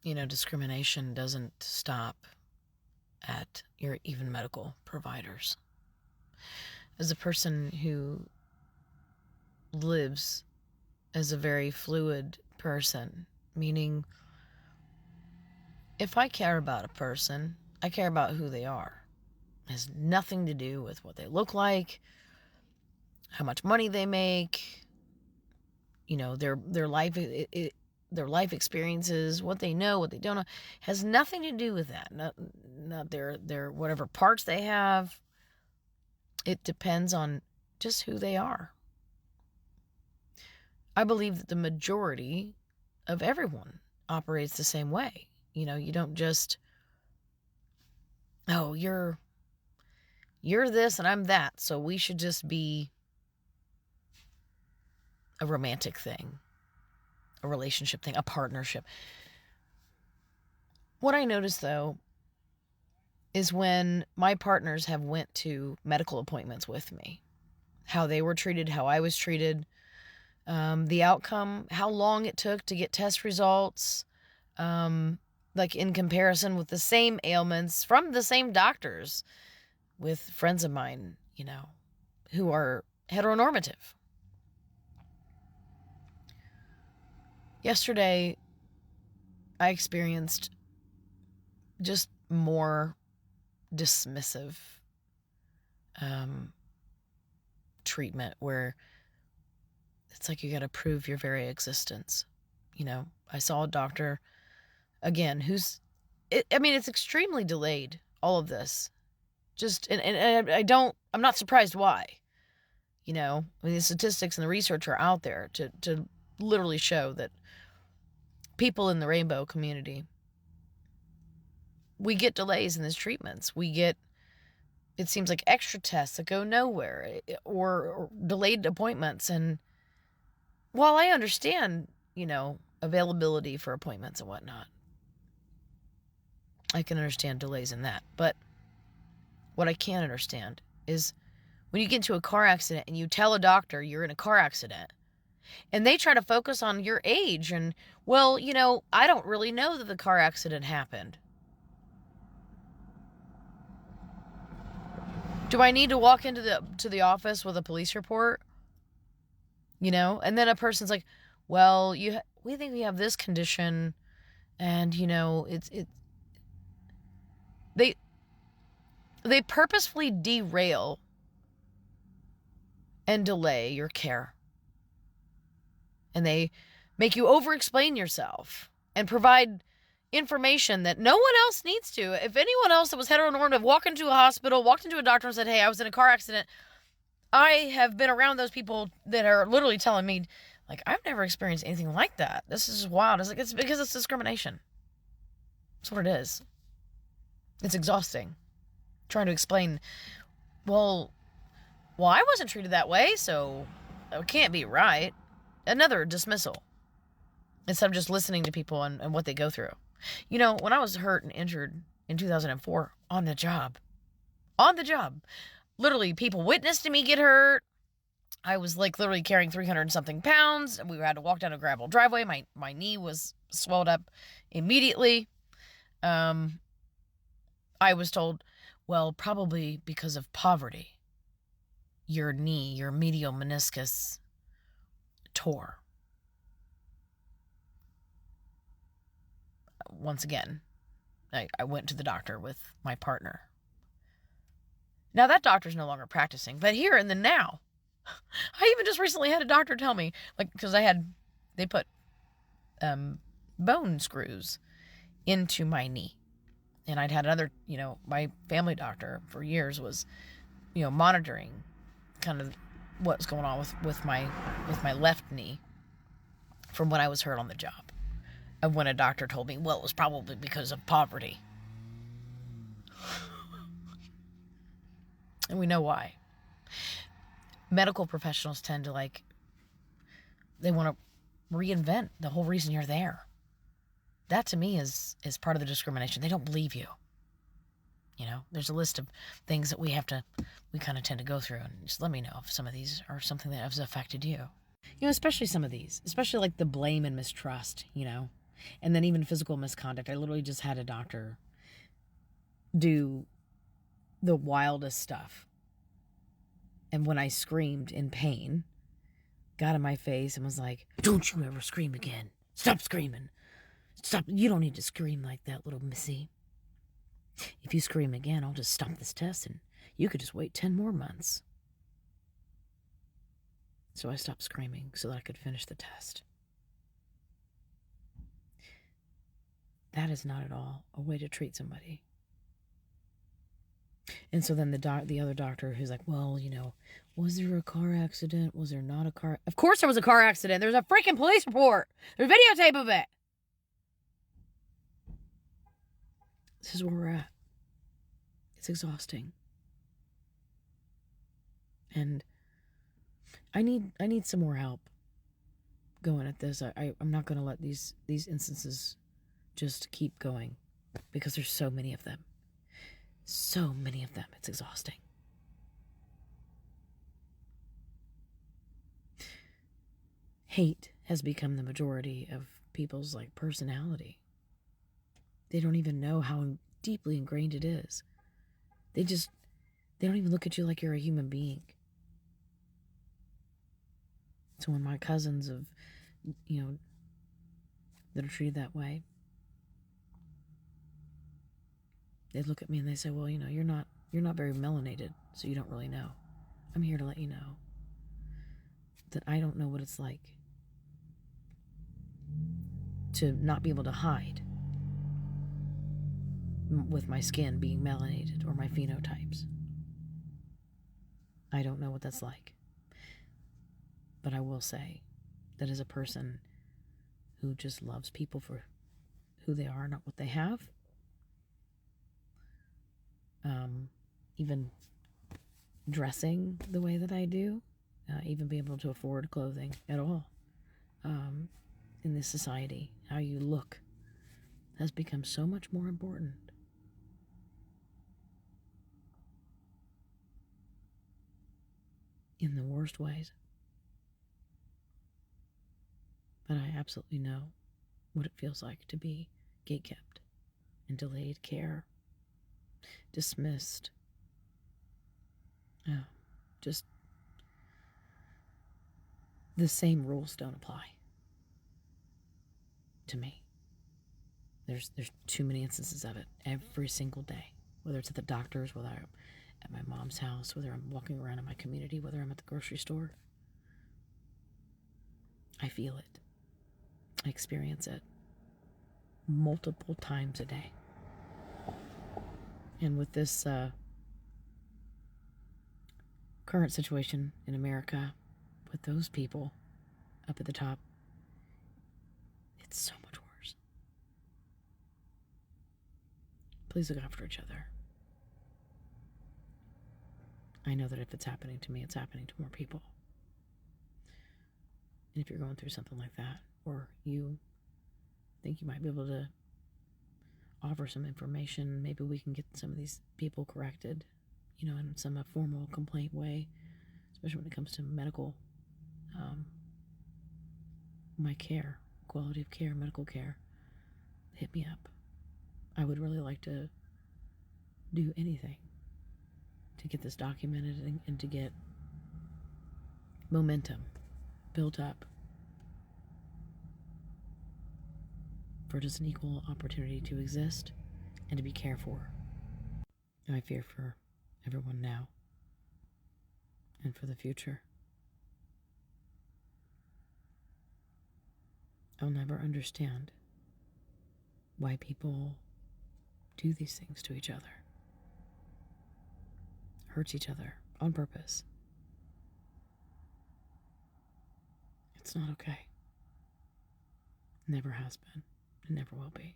Discrimination doesn't stop at your even medical providers. As a person who lives as a very fluid person, meaning if I care about a person, I care about who they are. It has nothing to do with what they look like, how much money they make, their life their life experiences, what they know, what they don't know, has nothing to do with that. Not their whatever parts they have. It depends on just who they are. I believe that the majority of everyone operates the same way. You don't just, oh, you're this and I'm that, so we should just be a romantic thing, a relationship thing, a partnership. What I noticed, though, is when my partners have went to medical appointments with me, how they were treated, how I was treated, the outcome, how long it took to get test results, like in comparison with the same ailments from the same doctors with friends of mine, who are heteronormative. Yesterday, I experienced just more dismissive treatment where it's like you got to prove your very existence. I saw a doctor, again, it's extremely delayed, all of this. And I'm not surprised why. The statistics and the research are out there to literally show that people in the rainbow community, we get delays in these treatments. It seems like extra tests that go nowhere or delayed appointments. And while I understand, availability for appointments and whatnot, I can understand delays in that. But what I can't understand is when you get into a car accident and you tell a doctor you're in a car accident and they try to focus on your age and, well, I don't really know that the car accident happened. Do I need to walk into the office with a police report? And then a person's like, well, we think we have this condition, and they purposefully derail and delay your care. And they make you over-explain yourself and provide information that no one else needs to. If anyone else that was heteronormative walked into a hospital, walked into a doctor and said, hey, I was in a car accident, I have been around those people that are literally telling me, like, I've never experienced anything like that. This is wild. It's because it's discrimination. That's what it is. It's exhausting. Trying to explain, well, I wasn't treated that way, so it can't be right. Another dismissal. Instead of just listening to people and what they go through. When I was hurt and injured in 2004, on the job, literally people witnessed me get hurt. I was like literally carrying 300 and something pounds. We had to walk down a gravel driveway. My knee was swelled up immediately. I was told, well, probably because of poverty, your medial meniscus tore. Once again, I went to the doctor with my partner. Now that doctor's no longer practicing, but here in the now, I even just recently had a doctor tell me, like, because they put bone screws into my knee. And I'd had another, my family doctor for years was, monitoring kind of what's going on with my left knee from when I was hurt on the job. And when a doctor told me, well, it was probably because of poverty. And we know why. Medical professionals tend to they want to reinvent the whole reason you're there. That to me is part of the discrimination. They don't believe you. There's a list of things that we kind of tend to go through, and just let me know if some of these are something that has affected you. Especially some of these, especially like the blame and mistrust, And then even physical misconduct. I literally just had a doctor do the wildest stuff. And when I screamed in pain, got in my face and was like, "Don't you ever scream again. Stop screaming. Stop. You don't need to scream like that, little missy. If you scream again, I'll just stop this test and you could just wait 10 more months." So I stopped screaming so that I could finish the test. That is not at all a way to treat somebody. And so then the other doctor who's like, "Well, was there a car accident? Was there not a car?" Of course there was a car accident. There's a freaking police report. There's videotape of it. This is where we're at. It's exhausting. And I need some more help going at this. I'm not going to let these instances just keep going because there's so many of them. So many of them. It's exhausting. Hate has become the majority of people's personality. They don't even know how deeply ingrained it is. They don't even look at you like you're a human being. So when my cousins that are treated that way, they look at me and they say, "Well, you're not very melanated, so you don't really know." I'm here to let you know that I don't know what it's like to not be able to hide with my skin being melanated or my phenotypes. I don't know what that's like. But I will say that as a person who just loves people for who they are, not what they have, even dressing the way that I do, even being able to afford clothing at all, in this society, how you look has become so much more important. In the worst ways. But I absolutely know what it feels like to be gatekept and delayed care, dismissed. Just the same rules don't apply to me. There's too many instances of it every single day, whether it's at the doctor's, whether I'm at my mom's house, whether I'm walking around in my community, whether I'm at the grocery store. I feel it. I experience it multiple times a day. And with this current situation in America, with those people up at the top, it's so much worse. Please look after each other. I know that if it's happening to me, it's happening to more people. And if you're going through something like that, or you think you might be able to offer some information, maybe we can get some of these people corrected, in some formal complaint way, especially when it comes to medical, my care, quality of care, medical care. Hit me up. I would really like to do anything to get this documented and to get momentum built up for just an equal opportunity to exist and to be cared for. And I fear for everyone now and for the future. I'll never understand why people do these things to each other, hurts each other on purpose. It's not okay. Never has been, and never will be.